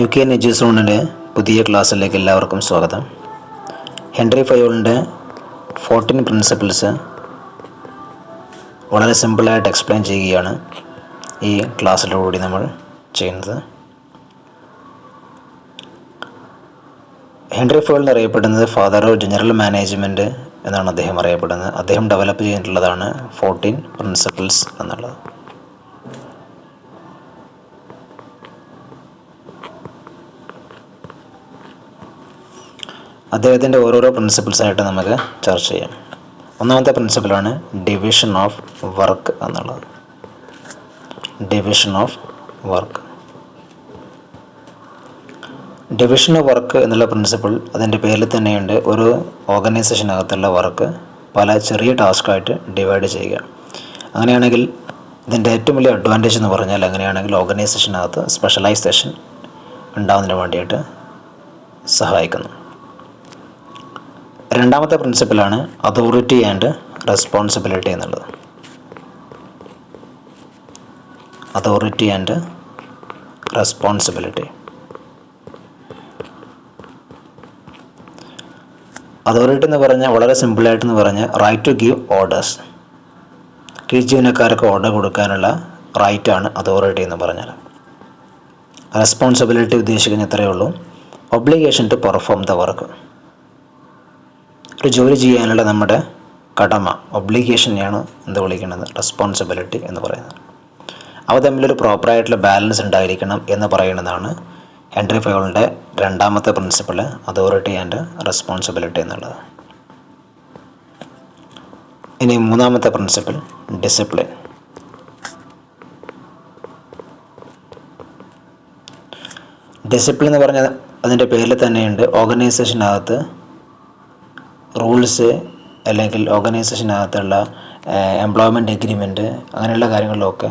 UK എഡ്യൂസോണിൻ്റെ പുതിയ ക്ലാസ്സിലേക്ക് എല്ലാവർക്കും സ്വാഗതം. ഹെൻറി ഫയോളിൻ്റെ 14 പ്രിൻസിപ്പിൾസ് വളരെ സിമ്പിളായിട്ട് എക്സ്പ്ലെയിൻ ചെയ്യുകയാണ് ഈ ക്ലാസ്സിലൂടെ നമ്മൾ ചെയ്യുന്നത്. ഹെൻറി ഫയോൾ എന്നറിയപ്പെടുന്നത് ഫാദർ ഓഫ് ജനറൽ മാനേജ്മെൻറ്റ് എന്നാണ് അദ്ദേഹം അറിയപ്പെടുന്നത്. അദ്ദേഹം ഡെവലപ്പ് ചെയ്തിട്ടുള്ളതാണ് 14 പ്രിൻസിപ്പിൾസ് എന്നുള്ളത്. അദ്ദേഹത്തിൻ്റെ ഓരോരോ പ്രിൻസിപ്പിൾസായിട്ട് നമുക്ക് ചർച്ച ചെയ്യാം. ഒന്നാമത്തെ പ്രിൻസിപ്പിളാണ് ഡിവിഷൻ ഓഫ് വർക്ക് എന്നുള്ളത്. ഡിവിഷൻ ഓഫ് വർക്ക് എന്നുള്ള പ്രിൻസിപ്പിൾ അതിൻ്റെ പേരിൽ തന്നെയുണ്ട്. ഒരു ഓർഗനൈസേഷനകത്തുള്ള വർക്ക് പല ചെറിയ ടാസ്ക്കായിട്ട് ഡിവൈഡ് ചെയ്യുക. അങ്ങനെയാണെങ്കിൽ ഇതിൻ്റെ ഏറ്റവും വലിയ അഡ്വാൻറ്റേജ് എന്ന് പറഞ്ഞാൽ അങ്ങനെയാണെങ്കിൽ ഓർഗനൈസേഷനകത്ത് സ്പെഷ്യലൈസേഷൻ ഉണ്ടാകുന്നതിന് വേണ്ടിയിട്ട് സഹായിക്കുന്നു. രണ്ടാമത്തെ പ്രിൻസിപ്പിളാണ് അതോറിറ്റി ആൻഡ് റെസ്പോൺസിബിലിറ്റി എന്നുള്ളത്. Authority and responsibility. അതോറിറ്റി എന്ന് പറഞ്ഞാൽ വളരെ സിമ്പിളായിട്ടെന്ന് പറഞ്ഞാൽ റൈറ്റ് ടു ഗീവ് ഓർഡേഴ്സ്. കീഴ് ജീവനക്കാർക്ക് ഓർഡർ കൊടുക്കാനുള്ള റൈറ്റാണ് അതോറിറ്റി എന്ന് പറഞ്ഞാൽ. റെസ്പോൺസിബിലിറ്റി ഉദ്ദേശിക്കുന്ന ഇത്രയേ ഉള്ളൂ, obligation to perform the work. ഒരു ജോലി ചെയ്യാനുള്ള നമ്മുടെ കടമ, ഒബ്ലിഗേഷനെയാണ് എന്ത് വിളിക്കുന്നത്, റെസ്പോൺസിബിലിറ്റി എന്ന് പറയുന്നത്. അവ തമ്മിലൊരു പ്രോപ്പറായിട്ടുള്ള ബാലൻസ് ഉണ്ടായിരിക്കണം എന്ന് പറയുന്നതാണ് ഹെൻറി ഫയോളിൻ്റെ രണ്ടാമത്തെ പ്രിൻസിപ്പിൾ, അതോറിറ്റി ആൻഡ് റെസ്പോൺസിബിലിറ്റി എന്നുള്ളത്. ഇനി മൂന്നാമത്തെ പ്രിൻസിപ്പിൾ ഡിസിപ്ലിൻ. ഡിസിപ്ലിൻ എന്ന് പറഞ്ഞാൽ അതിൻ്റെ പേരിൽ തന്നെയുണ്ട്. ഓർഗനൈസേഷനകത്ത് റൂൾസ് അല്ലെങ്കിൽ ഓർഗനൈസേഷനകത്തുള്ള എംപ്ലോയ്മെൻറ്റ് എഗ്രിമെൻറ്റ് അങ്ങനെയുള്ള കാര്യങ്ങളിലൊക്കെ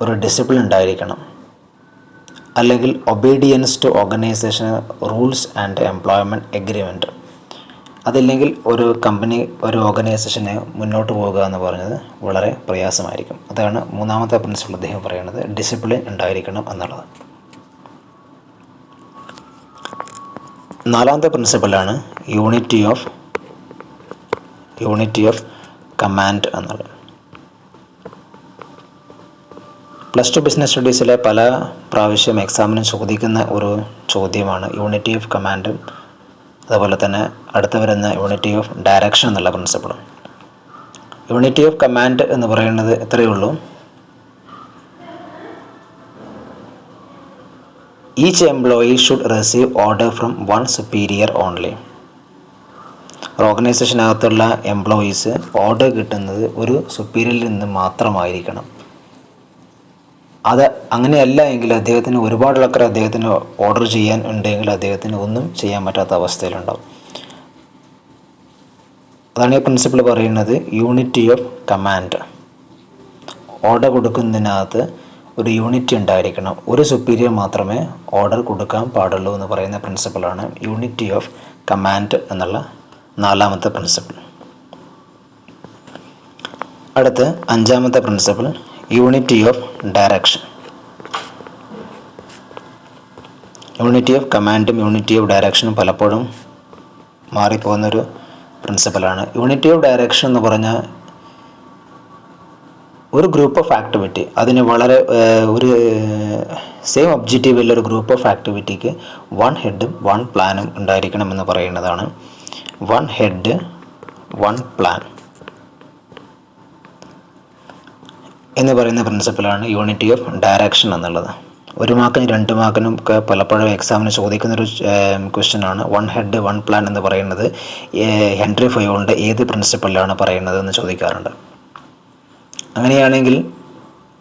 ഒരു ഡിസിപ്ലിൻ ഉണ്ടായിരിക്കണം. അല്ലെങ്കിൽ obedience to organisation rules and employment agreement. അതില്ലെങ്കിൽ ഒരു കമ്പനി, ഒരു ഓർഗനൈസേഷനെ മുന്നോട്ട് പോകുക എന്ന് പറഞ്ഞത് വളരെ പ്രയാസമായിരിക്കും. അതാണ് മൂന്നാമത്തെ പ്രിൻസിപ്പിൾ അദ്ദേഹം പറയുന്നത്, ഡിസിപ്ലിൻ ഉണ്ടായിരിക്കണം എന്നുള്ളത്. നാലാമത്തെ പ്രിൻസിപ്പിളാണ് യൂണിറ്റി ഓഫ് കമാൻഡ് എന്നുള്ളത്. +2 ബിസിനസ് സ്റ്റഡീസിലെ പല പ്രാവശ്യം എക്സാമിന് ചോദിക്കുന്ന ഒരു ചോദ്യമാണ് യൂണിറ്റി ഓഫ് കമാൻഡും അതുപോലെ തന്നെ അടുത്ത് വരുന്ന യൂണിറ്റി ഓഫ് ഡയറക്ഷൻ എന്നുള്ള പ്രിൻസിപ്പിളും. യൂണിറ്റി ഓഫ് കമാൻഡ് എന്ന് പറയുന്നത് ഇത്രയേ ഉള്ളൂ, each employee should receive order from one superior only. ഓർഗനൈസേഷനകത്തുള്ള എംപ്ലോയീസ് ഓർഡർ കിട്ടുന്നത് ഒരു സുപ്പീരിയറിൽ നിന്ന് മാത്രമായിരിക്കണം. അത് അങ്ങനെയല്ല എങ്കിൽ അദ്ദേഹത്തിന് ഒരുപാട് ആൾക്കാർ അദ്ദേഹത്തിന് ഓർഡർ ചെയ്യാൻ ഉണ്ടെങ്കിൽ അദ്ദേഹത്തിന് ഒന്നും ചെയ്യാൻ പറ്റാത്ത അവസ്ഥയിലുണ്ടാവും. അതാണ് ഈ പ്രിൻസിപ്പിൾ പറയുന്നത്, യൂണിറ്റി ഓഫ് കമാൻഡ്. ഓർഡർ കൊടുക്കുന്നതിനകത്ത് ഒരു യൂണിറ്റി ഉണ്ടായിരിക്കണം. ഒരു സുപ്പീരിയർ മാത്രമേ ഓർഡർ കൊടുക്കാൻ പാടുള്ളൂ എന്ന് പറയുന്ന പ്രിൻസിപ്പിളാണ് യൂണിറ്റി ഓഫ് കമാൻഡ് എന്നുള്ള നാലാമത്തെ പ്രിൻസിപ്പിൾ. അടുത്ത് അഞ്ചാമത്തെ principle unity of direction. Unity of കമാൻഡും യൂണിറ്റി ഓഫ് ഡയറക്ഷനും പലപ്പോഴും മാറിപ്പോകുന്നൊരു പ്രിൻസിപ്പിളാണ്. യൂണിറ്റി ഓഫ് ഡയറക്ഷൻ എന്ന് പറഞ്ഞാൽ ഒരു ഗ്രൂപ്പ് ഓഫ് ആക്ടിവിറ്റി, അതിന് വളരെ ഒരു സെയിം ഒബ്ജക്റ്റീവുള്ള ഒരു ഗ്രൂപ്പ് ഓഫ് ആക്ടിവിറ്റിക്ക് വൺ ഹെഡും വൺ പ്ലാനും ഉണ്ടായിരിക്കണം എന്ന് പറയുന്നതാണ് വൺ ഹെഡ് വൺ പ്ലാൻ എന്ന് പറയുന്ന പ്രിൻസിപ്പിളാണ് യൂണിറ്റി ഓഫ് ഡയറക്ഷൻ എന്നുള്ളത്. 1 മാർക്കിനും 2 മാർക്കിനും ഒക്കെ പലപ്പോഴും എക്സാമിന് ചോദിക്കുന്നൊരു ക്വസ്റ്റ്യനാണ് വൺ ഹെഡ് വൺ പ്ലാൻ എന്ന് പറയുന്നത് ഹെൻറി ഫയോളിൻ്റെ ഏത് പ്രിൻസിപ്പിളിലാണ് പറയുന്നത് എന്ന് ചോദിക്കാറുണ്ട്. അങ്ങനെയാണെങ്കിൽ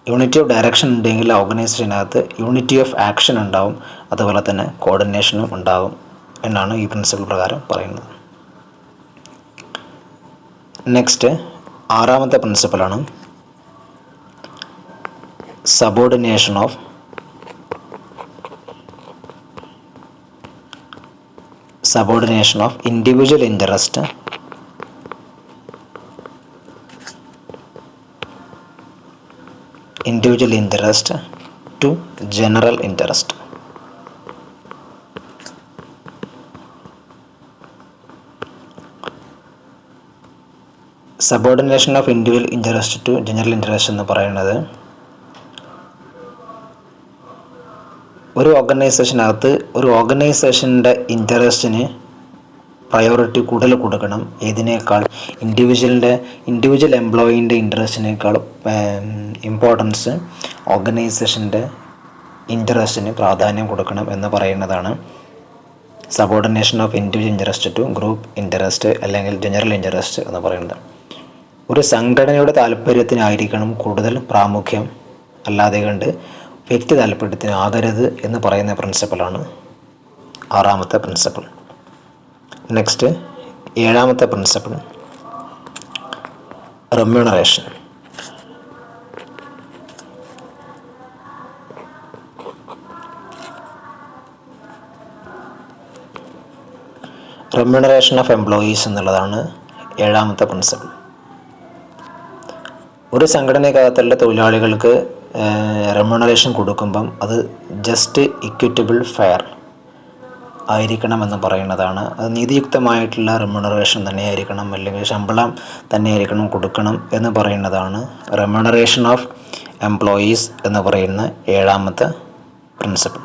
യൂണിറ്റി ഓഫ് ഡയറക്ഷൻ ഉണ്ടെങ്കിൽ ഓർഗനൈസേഷനകത്ത് യൂണിറ്റി ഓഫ് ആക്ഷൻ ഉണ്ടാവും, അതുപോലെ തന്നെ കോർഡിനേഷനും ഉണ്ടാകും എന്നാണ് ഈ പ്രിൻസിപ്പിൾ പ്രകാരം പറയുന്നത്. നെക്സ്റ്റ് ആറാമത്തെ പ്രിൻസിപ്പിളാണ് subordination of individual interest to general interest. Subordination of individual interest to general interest എന്ന് പറയുന്നത് ഒരു ഓർഗനൈസേഷൻ്റെ ഇൻട്രസ്റ്റിന് പ്രയോറിറ്റി കൂടുതൽ കൊടുക്കണം. ഇതിനേക്കാൾ ഇൻഡിവിജ്വൽ എംപ്ലോയീൻ്റെ ഇൻട്രസ്റ്റിനേക്കാൾ ഇമ്പോർട്ടൻസ് ഓർഗനൈസേഷൻ്റെ ഇൻട്രസ്റ്റിന് പ്രാധാന്യം കൊടുക്കണം എന്ന് പറയുന്നതാണ് subordination of individual interest to group interest അല്ലെങ്കിൽ ജനറൽ ഇൻട്രസ്റ്റ് എന്ന് പറയുന്നത്. ഒരു സംഘടനയുടെ താല്പര്യത്തിനായിരിക്കണം കൂടുതൽ പ്രാമുഖ്യം, അല്ലാതെ കണ്ട് വ്യക്തി താല്പര്യത്തിനാകരുത് എന്ന് പറയുന്ന പ്രിൻസിപ്പളാണ് 6ാമത്തെ പ്രിൻസിപ്പിൾ. നെക്സ്റ്റ് 7ാമത്തെ principle remuneration. Remuneration of employees എന്നുള്ളതാണ് 7ാമത്തെ പ്രിൻസിപ്പിൾ. ഒരു സംഘടനയ്ക്കകത്തുള്ള തൊഴിലാളികൾക്ക് റെമ്യൂണറേഷൻ കൊടുക്കുമ്പം അത് ജസ്റ്റ് ഇക്വിറ്റബിൾ ഫെയർ ആയിരിക്കണമെന്ന് പറയുന്നതാണ്. അത് നീതിയുക്തമായിട്ടുള്ള റെമ്യൂണറേഷൻ തന്നെയായിരിക്കണം, അല്ലെങ്കിൽ ശമ്പളം തന്നെയായിരിക്കണം കൊടുക്കണം എന്ന് പറയുന്നതാണ് റെമ്യൂണറേഷൻ ഓഫ് എംപ്ലോയീസ് എന്ന് പറയുന്ന 7ാമത്തെ പ്രിൻസിപ്പിൾ.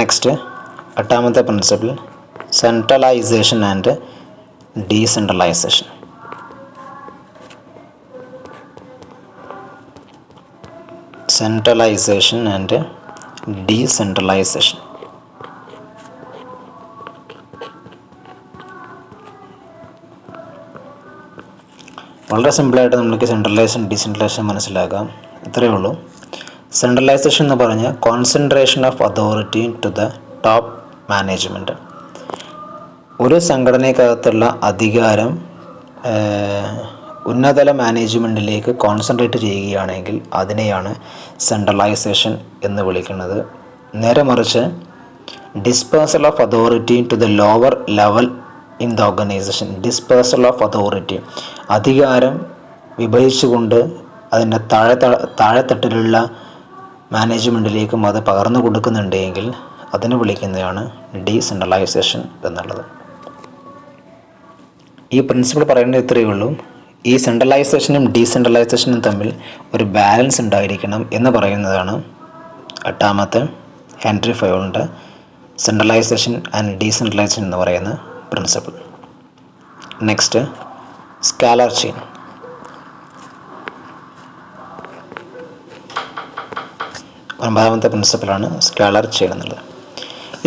നെക്സ്റ്റ് 8ാമത്തെ principle centralisation and decentralisation. Centralisation and decentralisation. വളരെ സിമ്പിളായിട്ട് നമുക്ക് സെൻട്രലൈസേഷൻ ഡീസെൻട്രലൈസേഷൻ മനസ്സിലാക്കാം. ഇത്രയേ ഉള്ളൂ. സെൻട്രലൈസേഷൻ എന്ന് പറഞ്ഞാൽ concentration of authority to the top management. ഒരു സംഘടനയ്ക്കകത്തുള്ള അധികാരം ഉന്നതതല മാനേജ്മെൻറ്റിലേക്ക് കോൺസെൻട്രേറ്റ് ചെയ്യുകയാണെങ്കിൽ അതിനെയാണ് സെൻട്രലൈസേഷൻ എന്ന് വിളിക്കുന്നത്. നേരെ മറിച്ച് dispersal of authority to the lower level in the organisation. Dispersal of authority, അധികാരം വിഭജിച്ചുകൊണ്ട് അതിൻ്റെ താഴെത്തട്ടിലുള്ള മാനേജ്മെൻറ്റിലേക്കും അത് പകർന്നു കൊടുക്കുന്നുണ്ടെങ്കിൽ അതിനെ വിളിക്കുന്നതാണ് ഡീസെൻട്രലൈസേഷൻ എന്നുള്ളത്. ഈ പ്രിൻസിപ്പിൾ പറയുന്നത് ഇത്രയേ ഉള്ളൂ. ഈ സെൻട്രലൈസേഷനും ഡീസെൻട്രലൈസേഷനും തമ്മിൽ ഒരു ബാലൻസ് ഉണ്ടായിരിക്കണം എന്ന് പറയുന്നതാണ് 8ാമത്തെ ഹെൻറി ഫയോളിൻ്റെ സെൻട്രലൈസേഷൻ ആൻഡ് ഡീസെൻട്രലൈസേഷൻ എന്ന് പറയുന്ന പ്രിൻസിപ്പിൾ. Next scalar chain. 9ാമത്തെ പ്രിൻസിപ്പിളാണ് സ്കാലർ ചെയിൻ എന്നുള്ളത്.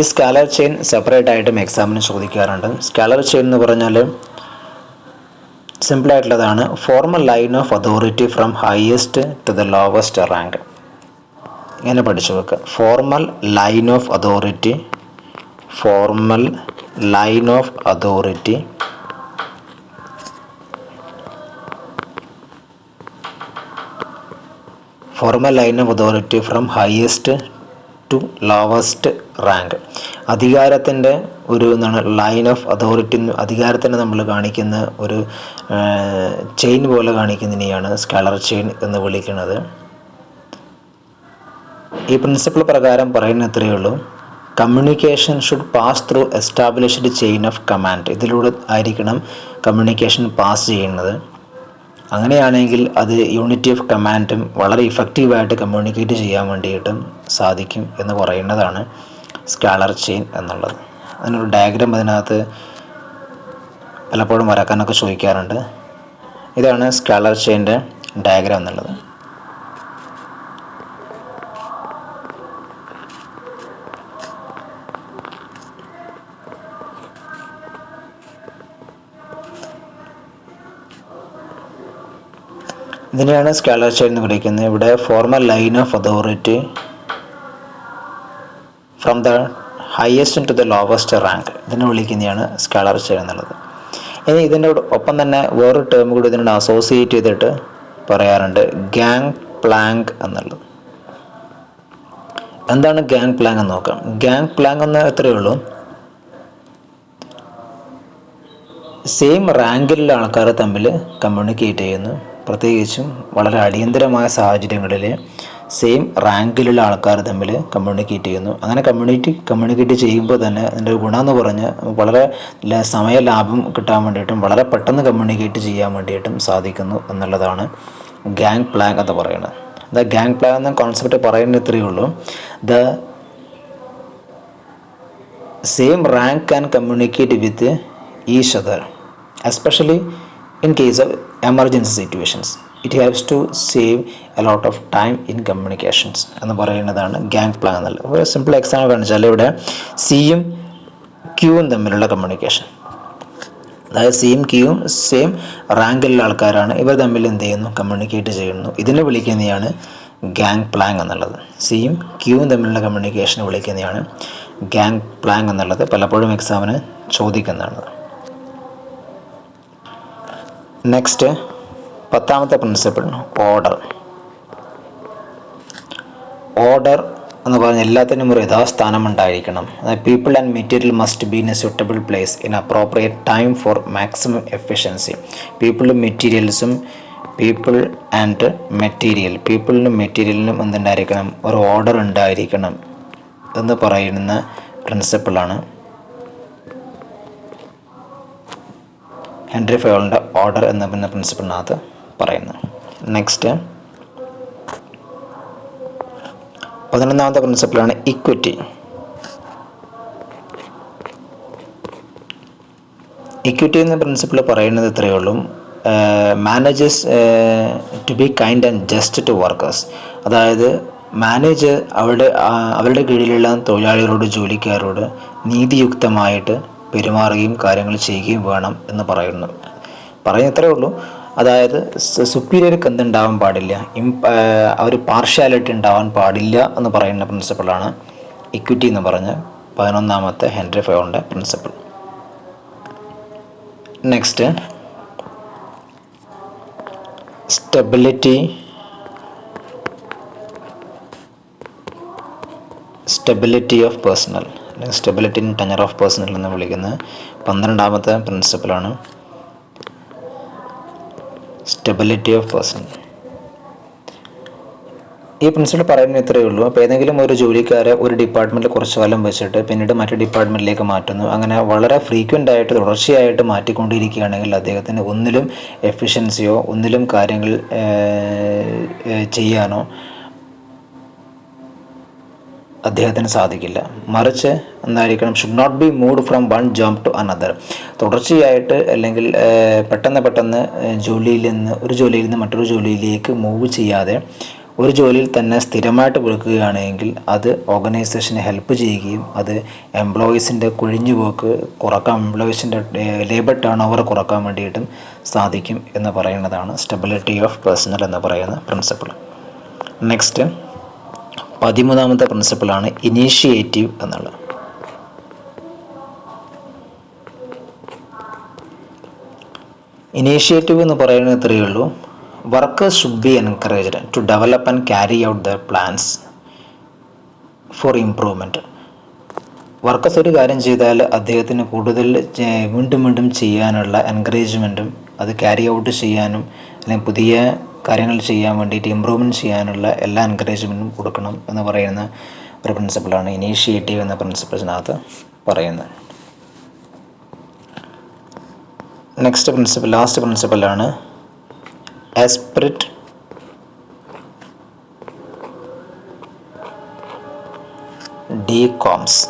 ഈ സ്കാലർ ചെയിൻ സെപ്പറേറ്റ് ആയിട്ടും എക്സാമിന് ചോദിക്കാറുണ്ട്. സ്കാലർ ചെയിൻ എന്ന് പറഞ്ഞാൽ സിമ്പിളായിട്ടുള്ളതാണ്. Formal line of authority from highest to the lowest rank. ഇങ്ങനെ പഠിച്ചു വെക്കുക. Formal line of authority, formal line of authority from highest to lowest rank. അധികാരത്തിൻ്റെ ഒരു ലൈൻ ഓഫ് അതോറിറ്റി, അധികാരത്തിനെ നമ്മൾ കാണിക്കുന്ന ഒരു ചെയിൻ പോലെ കാണിക്കുന്നതിനെയാണ് സ്കാലർ ചെയിൻ എന്ന് വിളിക്കുന്നത്. ഈ പ്രിൻസിപ്പിൾ പ്രകാരം പറയുന്ന ഇത്രയേ ഉള്ളൂ. Communication should pass through established chain of command. ഇതിലൂടെ ആയിരിക്കണം കമ്മ്യൂണിക്കേഷൻ പാസ് ചെയ്യുന്നത്. അങ്ങനെയാണെങ്കിൽ അത് യൂണിറ്റി ഓഫ് കമാൻഡും വളരെ ഇഫക്റ്റീവായിട്ട് കമ്മ്യൂണിക്കേറ്റ് ചെയ്യാൻ വേണ്ടിയിട്ടും സാധിക്കും എന്ന് പറയുന്നതാണ് സ്കാലർ ചെയിൻ എന്നുള്ളത്. അതിനൊരു ഡയഗ്രാം അതിനകത്ത് പലപ്പോഴും വരക്കാനൊക്കെ ചോദിക്കാറുണ്ട്. ഇതാണ് സ്കാലർ ചെയിൻ്റെ ഡയഗ്രാം എന്നുള്ളത്. ഇതിനെയാണ് സ്കാലർ ചെയിൻ എന്ന് വിളിക്കുന്നത്. ഇവിടെ formal line of authority from the highest to the lowest rank, ഇതിനെ വിളിക്കുന്നതാണ് സ്കാലർ ചെയിൻ എന്നുള്ളത്. ഇനി ഇതിൻ്റെ ഒപ്പം തന്നെ വേറൊരു ടേം കൂടി ഇതിനോട് അസോസിയേറ്റ് ചെയ്തിട്ട് പറയാറുണ്ട്, ഗാങ് പ്ലാങ്ക് എന്നുള്ളത്. എന്താണ് ഗാങ് പ്ലാങ്ക് എന്ന് നോക്കാം. ഗാങ് പ്ലാങ്ക് എന്ന് എത്രയേ ഉള്ളൂ, സെയിം റാങ്കിലുള്ള ആൾക്കാർ തമ്മിൽ കമ്മ്യൂണിക്കേറ്റ് ചെയ്യുന്നു. പ്രത്യേകിച്ചും വളരെ അടിയന്തരമായ സാഹചര്യങ്ങളിൽ സെയിം റാങ്കിലുള്ള ആൾക്കാർ തമ്മിൽ കമ്മ്യൂണിക്കേറ്റ് ചെയ്യുന്നു. അങ്ങനെ കമ്മ്യൂണിക്കേറ്റ് ചെയ്യുമ്പോൾ തന്നെ അതിൻ്റെ ഒരു ഗുണം എന്ന് പറഞ്ഞാൽ വളരെ സമയ ലാഭം കിട്ടാൻ വേണ്ടിയിട്ടും വളരെ പെട്ടെന്ന് കമ്മ്യൂണിക്കേറ്റ് ചെയ്യാൻ വേണ്ടിയിട്ടും സാധിക്കുന്നു എന്നുള്ളതാണ് ഗാങ് പ്ലാങ് എന്ന് പറയുന്നത്. ദ ഗാങ് പ്ലാങ് എന്ന കോൺസെപ്റ്റ് പറയുന്നത് ഇത്രയേ ഉള്ളൂ. The same rank can communicate with each other, especially in case of emergency situations. It helps to save a lot of time in communications എന്ന് പറയുന്നതാണ് ഗാങ് പ്ലാൻ എന്നുള്ളത്. ഒരു സിമ്പിൾ എക്സാമ്പിൾ കാണിച്ചാൽ ഇവിടെ സിയും ക്യൂവും തമ്മിലുള്ള കമ്മ്യൂണിക്കേഷൻ, അതായത് സിയും ക്യൂവും സെയിം റാങ്കിലുള്ള ആൾക്കാരാണ്, ഇവർ തമ്മിൽ എന്ത് ചെയ്യുന്നു, കമ്മ്യൂണിക്കേറ്റ് ചെയ്യുന്നു. ഇതിനെ വിളിക്കുന്നതാണ് ഗാങ് പ്ലാങ് എന്നുള്ളത്. സിയും ക്യൂവും തമ്മിലുള്ള കമ്മ്യൂണിക്കേഷനെ വിളിക്കുന്നതാണ് ഗാങ് പ്ലാങ് എന്നുള്ളത്. പലപ്പോഴും എക്സാമിന് ചോദിക്കുന്നതാണ്. നെക്സ്റ്റ് 10ാമത്തെ പ്രിൻസിപ്പിൾ ഓർഡർ. ഓർഡർ എന്ന് പറഞ്ഞാൽ എല്ലാത്തിനും ഒരു യഥാസ്ഥാനം ഉണ്ടായിരിക്കണം. People and material must be in a suitable place in appropriate time for maximum efficiency. പീപ്പിളും മെറ്റീരിയലിനും എന്തുണ്ടായിരിക്കണം, ഒരു ഓർഡർ ഉണ്ടായിരിക്കണം എന്ന് പറയുന്ന പ്രിൻസിപ്പിളാണ് ഹെൻറി ഫയോളിൻ്റെ ഓർഡർ എന്ന പ്രിൻസിപ്പിളിനകത്ത് പറയുന്നത്. നെക്സ്റ്റ് 11ാമത്തെ പ്രിൻസിപ്പിളാണ് ഇക്വിറ്റി. ഇക്വിറ്റി എന്ന പ്രിൻസിപ്പിൾ പറയുന്നത് ഇത്രയേ ഉള്ളൂ. Managers to be kind and just to workers. അതായത് മാനേജർ അവരുടെ കീഴിലുള്ള തൊഴിലാളികളോട്, ജോലിക്കാരോട് നീതിയുക്തമായിട്ട് പെരുമാറുകയും കാര്യങ്ങൾ ചെയ്യുകയും വേണം എന്ന് പറയുന്നത്രേ ഉള്ളൂ. അതായത് സുപ്പീരിയർക്ക് എന്തുണ്ടാവാൻ പാടില്ല, ഒരു പാർഷ്യാലിറ്റി ഉണ്ടാവാൻ പാടില്ല എന്ന് പറയുന്ന പ്രിൻസിപ്പിളാണ് ഇക്വിറ്റി എന്ന് പറഞ്ഞ 11ാമത്തെ ഹെൻറി ഫയോളിൻ്റെ principle. Next stability of personnel, അല്ലെങ്കിൽ stability in tenure of personnel എന്ന് വിളിക്കുന്ന 12ാമത്തെ പ്രിൻസിപ്പിളാണ് സ്റ്റെബിലിറ്റി ഓഫ് പേഴ്സണൽ. ഈ പ്രിൻസിപ്പിൾ പറയുന്നത് ഇത്രയേ ഉള്ളൂ. അപ്പോൾ ഏതെങ്കിലും ഒരു ജോലിക്കാരെ ഒരു ഡിപ്പാർട്ട്മെൻറ്റിൽ കുറച്ച് കാലം വെച്ചിട്ട് പിന്നീട് മറ്റു ഡിപ്പാർട്ട്മെൻറ്റിലേക്ക് മാറ്റുന്നു, അങ്ങനെ വളരെ ഫ്രീക്വൻ്റ് ആയിട്ട് തുടർച്ചയായിട്ട് മാറ്റിക്കൊണ്ടിരിക്കുകയാണെങ്കിൽ അദ്ദേഹത്തിന് ഒന്നിലും എഫിഷ്യൻസിയോ ഒന്നിലും കാര്യങ്ങൾ ചെയ്യാനോ അദ്ദേഹത്തിന് സാധിക്കില്ല. മറിച്ച് എന്തായിരിക്കണം, should not be moved from one job to another. തുടർച്ചയായിട്ട് അല്ലെങ്കിൽ പെട്ടെന്ന് ഒരു ജോലിയിൽ നിന്ന് മറ്റൊരു ജോലിയിലേക്ക് മൂവ് ചെയ്യാതെ ഒരു ജോലിയിൽ തന്നെ സ്ഥിരമായിട്ട് കൊടുക്കുകയാണെങ്കിൽ അത് ഓർഗനൈസേഷനെ ഹെൽപ്പ് ചെയ്യുകയും അത് എംപ്ലോയീസിൻ്റെ കൊഴിഞ്ഞുപോക്ക് കുറക്കാൻ, എംപ്ലോയീസിൻ്റെ ലേബർ ടേൺ ഓവർ കുറക്കാൻ വേണ്ടിയിട്ടും സാധിക്കും എന്ന് പറയുന്നതാണ് സ്റ്റെബിലിറ്റി ഓഫ് പേഴ്സണൽ എന്ന് പറയുന്ന പ്രിൻസിപ്പിൾ. നെക്സ്റ്റ് 13ാമത്തെ പ്രിൻസിപ്പിളാണ് ഇനീഷ്യേറ്റീവ് എന്നുള്ളത്. ഇനീഷ്യേറ്റീവ് എന്ന് പറയുന്നത് ഇത്രയേ ഉള്ളൂ. Workers should be encouraged to develop and carry out their plans for improvement. Workers ഒരു കാര്യം ചെയ്താൽ അദ്ദേഹത്തിന് കൂടുതൽ വീണ്ടും ചെയ്യാനുള്ള എൻകറേജ്മെൻറ്റും അത് ക്യാരി ഔട്ട് ചെയ്യാനും അല്ലെങ്കിൽ പുതിയ കാര്യങ്ങൾ ചെയ്യാൻ വേണ്ടിയിട്ട് ഇമ്പ്രൂവ്മെൻറ്റ് ചെയ്യാനുള്ള എല്ലാ എൻകറേജ്മെൻറ്റും കൊടുക്കണം എന്ന് പറയുന്ന ഒരു പ്രിൻസിപ്പിളാണ് ഇനീഷ്യേറ്റീവ് എന്ന പ്രിൻസിപ്പിൾസിനകത്ത് പറയുന്നത്. നെക്സ്റ്റ് പ്രിൻസിപ്പിൾ, ലാസ്റ്റ് പ്രിൻസിപ്പിളാണ് esprit de corps.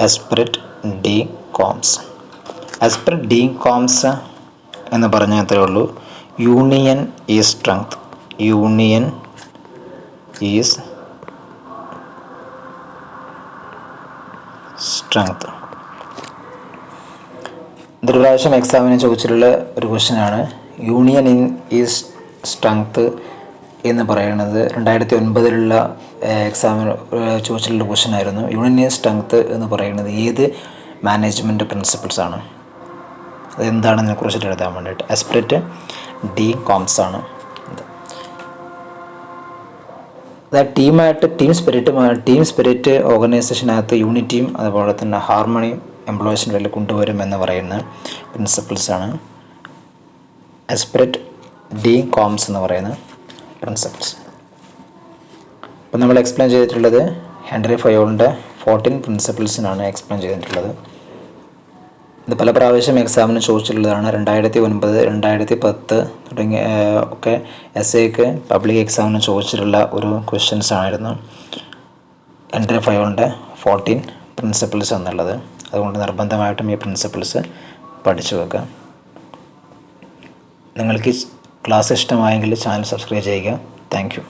Esprit de corps എന്ന് പറഞ്ഞാൽ അത്രേ ഉള്ളൂ. Union is strength. Union is strength. ഇതൊരു പ്രാവശ്യം എക്സാമിന് ചോദിച്ചിട്ടുള്ള ഒരു ക്വസ്റ്റ്യനാണ്. യൂണിയൻ ഈസ് സ്ട്രെങ്ത് എന്ന് പറയുന്നത് 2009 എക്സാമിന് ചോദിച്ചിട്ടുള്ള ക്വസ്റ്റ്യൻ ആയിരുന്നു. യൂണിയൻ ഈസ് സ്ട്രെങ്ത് എന്ന് പറയുന്നത് ഏത് മാനേജ്മെൻറ്റ് പ്രിൻസിപ്പിൾസാണ്, അതെന്താണെന്നതിനെ കുറിച്ചിട്ട് എഴുതാൻ വേണ്ടിയിട്ട് എസ്പിരിറ്റ് ഡി കോംസ് ആണ്. അതായത് ടീം സ്പിരിറ്റ് ഓർഗനൈസേഷനകത്ത് യൂണിറ്റിയും അതുപോലെ തന്നെ ഹാർമണിയും എംപ്ലോയീസിൻ്റെ ഇടയിൽ കൊണ്ടുവരും എന്ന് പറയുന്ന പ്രിൻസിപ്പിൾസാണ് എസ്പിരിറ്റ് ഡി കോംസ് എന്ന് പറയുന്ന പ്രിൻസിപ്പിൾസ്. അപ്പോൾ നമ്മൾ എക്സ്പ്ലെയിൻ ചെയ്തിട്ടുള്ളത് ഹെൻറി ഫയോളിൻ്റെ 14 പ്രിൻസിപ്പിൾസിനാണ് എക്സ്പ്ലെയിൻ ചെയ്തിട്ടുള്ളത്. ഇത് പല പ്രാവശ്യം എക്സാമിന് ചോദിച്ചിട്ടുള്ളതാണ്. 2009, 2010 തുടങ്ങിയ ഒക്കെ എസ്സേക്ക് പബ്ലിക് എക്സാമിന് ചോദിച്ചിട്ടുള്ള ഒരു ക്വസ്റ്റ്യൻസ് ആയിരുന്നു ഹെൻറി ഫയോളിൻ്റെ 14 പ്രിൻസിപ്പിൾസ് എന്നുള്ളത്. അതുകൊണ്ട് നിർബന്ധമായിട്ടും ഈ പ്രിൻസിപ്പിൾസ് പഠിച്ചു വെക്കുക. നിങ്ങൾക്ക് ക്ലാസ് ഇഷ്ടമായെങ്കിൽ ചാനൽ സബ്സ്ക്രൈബ് ചെയ്യുക. Thank you.